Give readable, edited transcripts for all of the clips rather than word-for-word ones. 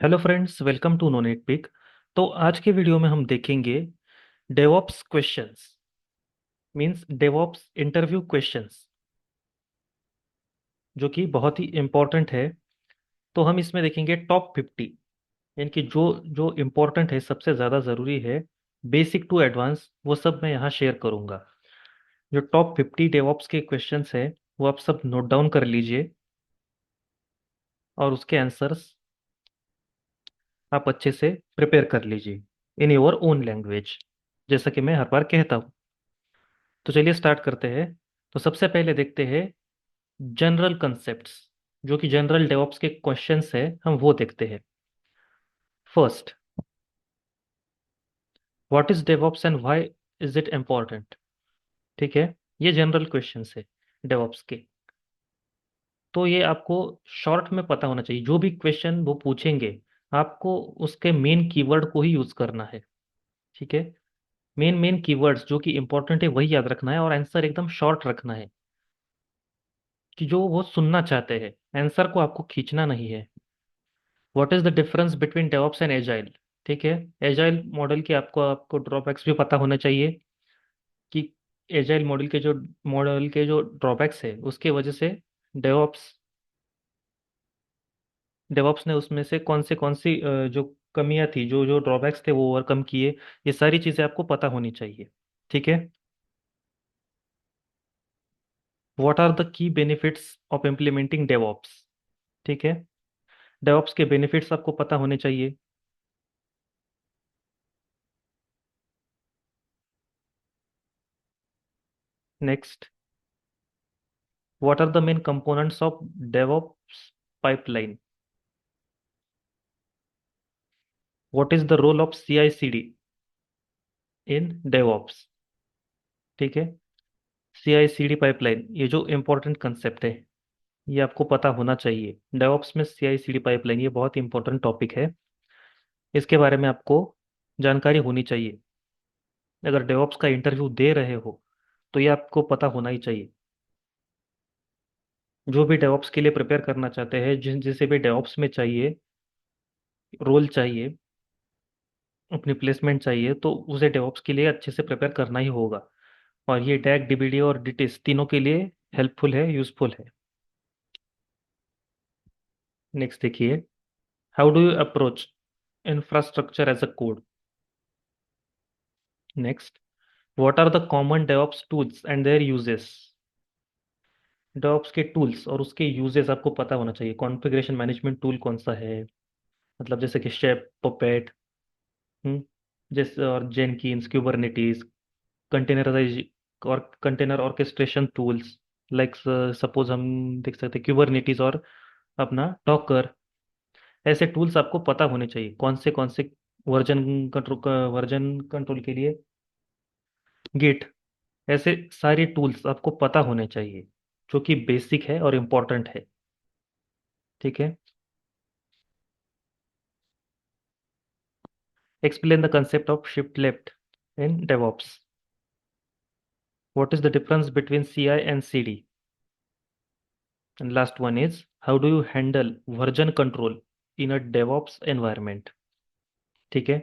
Hello friends, welcome to नोनेट पिक। तो आज के वीडियो में हम देखेंगे DevOps questions, means DevOps interview questions, जो कि बहुत ही इम्पोर्टेंट है। तो हम इसमें देखेंगे टॉप 50, यानी कि जो जो इम्पोर्टेंट है, सबसे ज़्यादा ज़रूरी है, बेसिक टू एडवांस, वो सब मैं यहाँ शेयर करूँगा। जो टॉप 50 डेवॉप्स के क्वेश्चंस है, वो आप सब नोट डाउन कर लीजिए और उसके आंसर्स आप अच्छे से प्रिपेयर कर लीजिए इन योर ओन लैंग्वेज, जैसा कि मैं हर बार कहता हूँ। तो चलिए स्टार्ट करते हैं। तो सबसे पहले देखते हैं जनरल कंसेप्ट्स, जो कि जनरल डेवॉप्स के क्वेश्चंस है, हम वो देखते हैं। First, what is DevOps and why is it important. ठीक है, ये जनरल क्वेश्चंस है डेवॉप्स के। तो ये आपको शॉर्ट में पता होना चाहिए। जो भी क्वेश्चन वो पूछेंगे, आपको उसके मेन कीवर्ड को ही यूज करना है। ठीक है, मेन मेन कीवर्ड्स जो कि इंपॉर्टेंट है वही याद रखना है, और आंसर एकदम शॉर्ट रखना है, कि जो वो सुनना चाहते हैं। आंसर को आपको खींचना नहीं है। What is the difference between DevOps and agile. ठीक है, एजाइल मॉडल के आपको आपको ड्रॉबैक्स भी पता होना चाहिए, कि एजाइल मॉडल के जो ड्रॉबैक्स है, उसके वजह से डेवऑप्स डेवऑप्स ने उसमें से कौन सी जो कमियां थी, जो जो ड्रॉबैक्स थे, वो ओवरकम किए। ये सारी चीजें आपको पता होनी चाहिए। ठीक है, what are the key benefits of implementing DevOps. ठीक है, डेवऑप्स के बेनिफिट्स आपको पता होने चाहिए। Next, what are the main components of DevOps pipeline. What is the role of CI/CD in DevOps. ठीक है, CI/CD पाइपलाइन, ये जो इंपॉर्टेंट कंसेप्ट है, ये आपको पता होना चाहिए। डेवऑप्स में CI/CD पाइपलाइन, ये बहुत इंपॉर्टेंट टॉपिक है। इसके बारे में आपको जानकारी होनी चाहिए। अगर डेवऑप्स का इंटरव्यू दे रहे हो, तो ये आपको पता होना ही चाहिए। जो भी डेवऑप्स के लिए प्रिपेयर करना चाहते हैं, जिसे भी डेवऑप्स में चाहिए, रोल चाहिए, अपनी प्लेसमेंट चाहिए, तो उसे डेवऑप्स के लिए अच्छे से प्रिपेयर करना ही होगा। और ये डैक, DBD और डिटिस तीनों के लिए हेल्पफुल है, यूजफुल है। नेक्स्ट देखिए, how do you approach infrastructure as a code. Next, what are the common DevOps tools and their uses. DevOps के टूल्स और उसके यूजेस आपको पता होना चाहिए। कॉन्फ़िगरेशन मैनेजमेंट टूल कौन सा है, मतलब जैसे कि शेप, पपेट, हम्म जैसे, और जेनकिन्स, क्यूबरनेटीज, कंटेनराइज और container orchestration tools, like suppose हम देख सकते हैं क्यूबरनेटीज और अपना डॉकर। ऐसे टूल्स आपको पता होने चाहिए, कौन से वर्जन कंट्रोल के लिए गिट। ऐसे सारे टूल्स आपको पता होने चाहिए, जो कि बेसिक है और इम्पोर्टेंट है। ठीक है, explain the concept of shift left in DevOps. What is the difference between CI and CD। And last one is, how do you handle version control in a DevOps environment. ठीक है,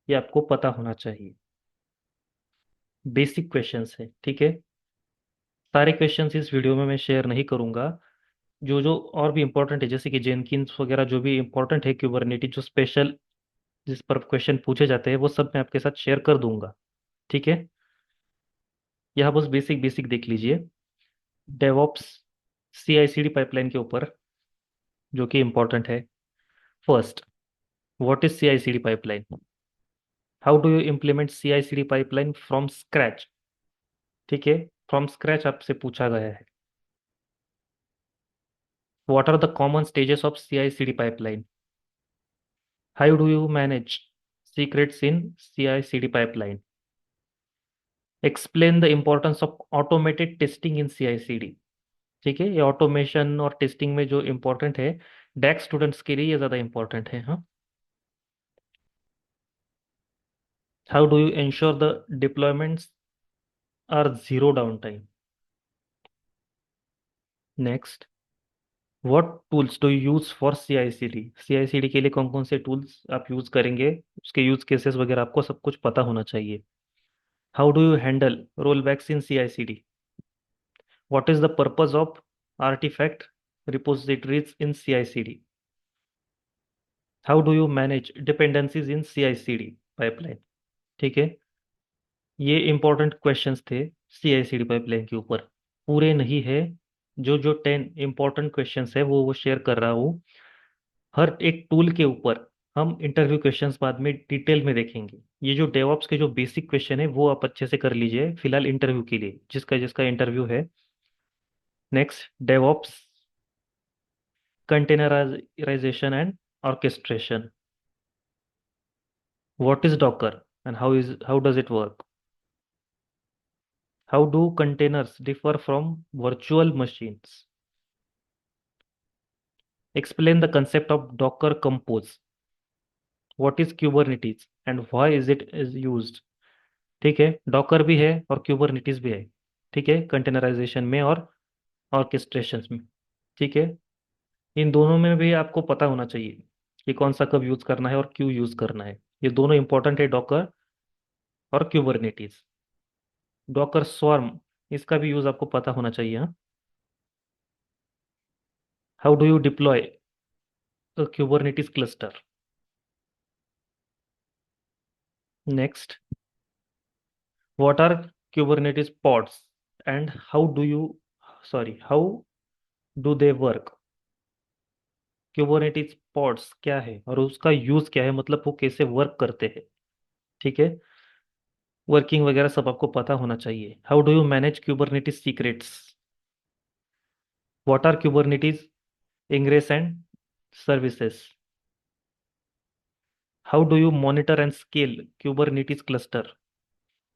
ये आपको पता होना चाहिए। बेसिक क्वेश्चंस है। ठीक है, सारे क्वेश्चंस इस वीडियो में मैं शेयर नहीं करूंगा। जो जो और भी इंपॉर्टेंट है, जैसे कि जेनकिन्स वगैरह, जो भी इंपॉर्टेंट है, क्यूबरनेटी जो स्पेशल जिस पर क्वेश्चन पूछे जाते हैं, वो सब मैं आपके साथ शेयर कर दूंगा। ठीक है, यह बस बेसिक बेसिक देख लीजिए डेवऑप्स CI/CD पाइपलाइन के ऊपर, जो कि इंपॉर्टेंट है। First, what is CI/CD pipeline. How do you implement CI/CD pipeline from scratch. ठीक है, फ्रॉम स्क्रैच आपसे पूछा गया है। What are the common stages of CI/CD pipeline. How do you manage secrets in CI/CD pipeline. Explain the importance of automated testing in CI/CD। ठीक है, ये automation और टेस्टिंग में जो इम्पोर्टेंट है, डैक स्टूडेंट्स के लिए ये ज़्यादा इम्पोर्टेंट है। हाँ, how do you ensure the deployments are zero down time. Next, what tools do you use for C I C D के लिए कौन कौन से टूल्स आप यूज करेंगे, उसके यूज केसेस वगैरह आपको सब कुछ पता होना चाहिए। How do you handle roll backs in C I C D. What is the purpose of artifact repositories in C I C D. How do you manage dependencies in C I C D pipeline. ठीक है, ये important questions थे सी I C D pipeline के ऊपर। पूरे नहीं है, जो जो 10 इंपॉर्टेंट क्वेश्चंस है वो शेयर कर रहा हूँ। हर एक टूल के ऊपर हम इंटरव्यू क्वेश्चंस बाद में डिटेल में देखेंगे। ये जो डेवऑप्स के जो बेसिक क्वेश्चन है वो आप अच्छे से कर लीजिए फिलहाल इंटरव्यू के लिए, जिसका जिसका इंटरव्यू है। Next, DevOps containerization and orchestration. What is Docker and how does it work. How do containers differ from virtual machines. Explain the concept of Docker compose. What is Kubernetes and why is it is used. ठीक है, Docker भी है और Kubernetes भी है। ठीक है, containerisation में और ऑर्केस्ट्रेशन में। ठीक है, इन दोनों में भी आपको पता होना चाहिए कि कौन सा कब यूज करना है और क्यों यूज करना है। ये दोनों इंपॉर्टेंट है, डॉकर और क्यूबरनेटीज। डॉकर स्वार्म, इसका भी यूज आपको पता होना चाहिए। हाँ, how do you deploy Kubernetes cluster. Next, what are Kubernetes pods and how do they work. Kubernetes pods क्या है और उसका यूज क्या है, मतलब वो कैसे वर्क करते हैं। ठीक है, वर्किंग वगैरह सब आपको पता होना चाहिए। How do you manage Kubernetes secrets. What are Kubernetes ingress and services. How do you monitor and scale Kubernetes cluster.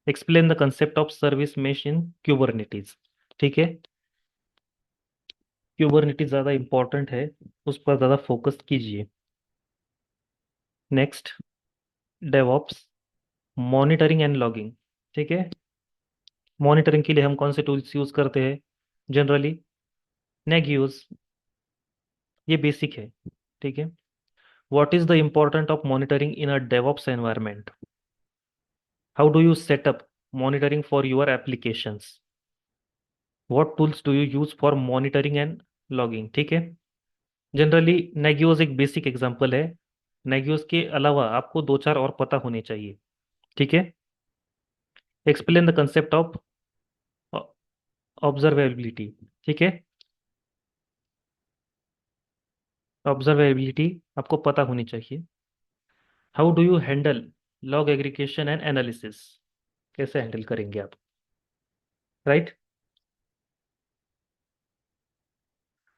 Explain the concept of service mesh in Kubernetes. ठीक है, क्यूबरनेटिस ज़्यादा इंपॉर्टेंट है, उस पर ज़्यादा फोकस कीजिए। Next, DevOps monitoring and logging. ठीक है, मॉनिटरिंग के लिए हम कौन से टूल्स यूज करते हैं जनरली। नेगियोस, ये बेसिक है। ठीक है, what is the important of monitoring in a DevOps environment. How do you set up monitoring for your applications. What tools do you use for monitoring and logging. ठीक है, generally नेगियोस एक basic example है। नेगियोस के अलावा आपको दो चार और पता होने चाहिए। ठीक है, explain the concept of observability. ठीक है, ऑब्जर्वेबिलिटी आपको पता होनी चाहिए। How do you handle log aggregation and analysis, कैसे हैंडल करेंगे आप। Right,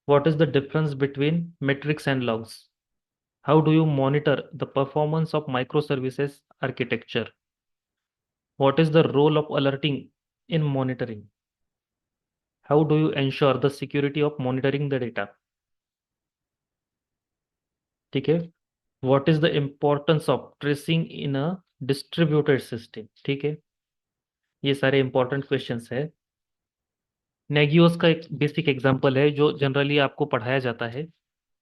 what is the difference between metrics and logs. How do you monitor the performance of micro services architecture. What is the role of alerting in monitoring. How do you ensure the security of monitoring the data. ठीक है, what is the importance of tracing in a distributed system. ठीक है, ये सारे important questions है। नेगियोस का एक basic example है जो जनरली आपको पढ़ाया जाता है।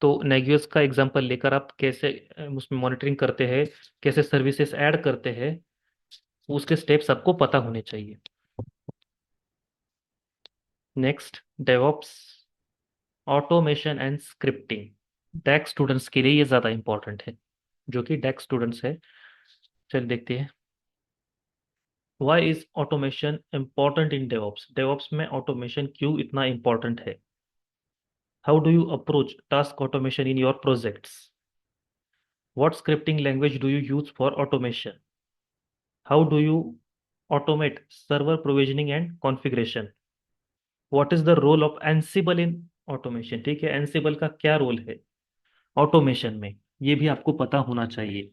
तो नेगियोस का एग्जांपल लेकर आप कैसे उसमें मॉनिटरिंग करते हैं, कैसे सर्विसेज ऐड करते हैं, उसके स्टेप्स आपको पता होने चाहिए। Next, DevOps automation and scripting. Deck students के लिए ये ज़्यादा इंपॉर्टेंट है, जो कि डेक स्टूडेंट्स है। चल देखते हैं, why is automation important in DevOps. DevOps में ऑटोमेशन क्यों इतना इंपॉर्टेंट है। How do you approach task automation in your projects. What scripting language do you use for automation. How do you automate server provisioning and configuration. What is the role of Ansible in automation. ठीक है, Ansible का क्या role है automation में, ये भी आपको पता होना चाहिए।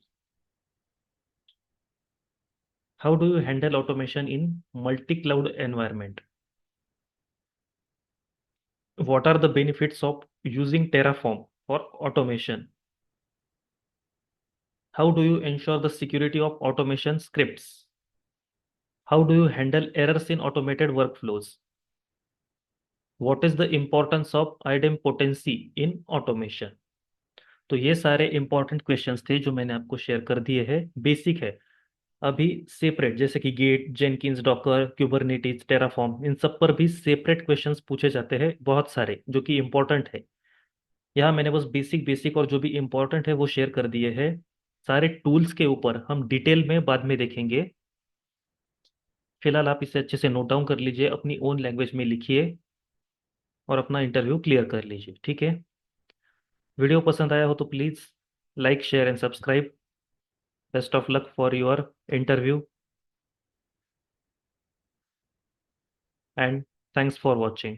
How do you handle automation in multi cloud environment. What are the benefits of using Terraform for automation. How do you ensure the security of automation scripts. How do you handle errors in automated workflows. What is the importance of idempotency in automation. तो ये सारे important questions थे जो मैंने आपको share कर दिए हैं, बेसिक है। अभी सेपरेट जैसे कि Git, Jenkins, Docker, Kubernetes, Terraform, इन सब पर भी सेपरेट क्वेश्चंस पूछे जाते हैं बहुत सारे, जो कि इंपॉर्टेंट है। यहाँ मैंने बस बेसिक बेसिक और जो भी इंपॉर्टेंट है वो शेयर कर दिए हैं। सारे टूल्स के ऊपर हम डिटेल में बाद में देखेंगे। फिलहाल आप इसे अच्छे से नोट डाउन कर लीजिए, अपनी ओन लैंग्वेज में लिखिए और अपना इंटरव्यू क्लियर कर लीजिए, ठीक है। वीडियो पसंद आया हो तो please like, share and subscribe. Best of luck for your interview and thanks for watching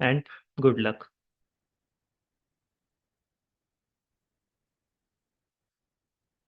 and good luck.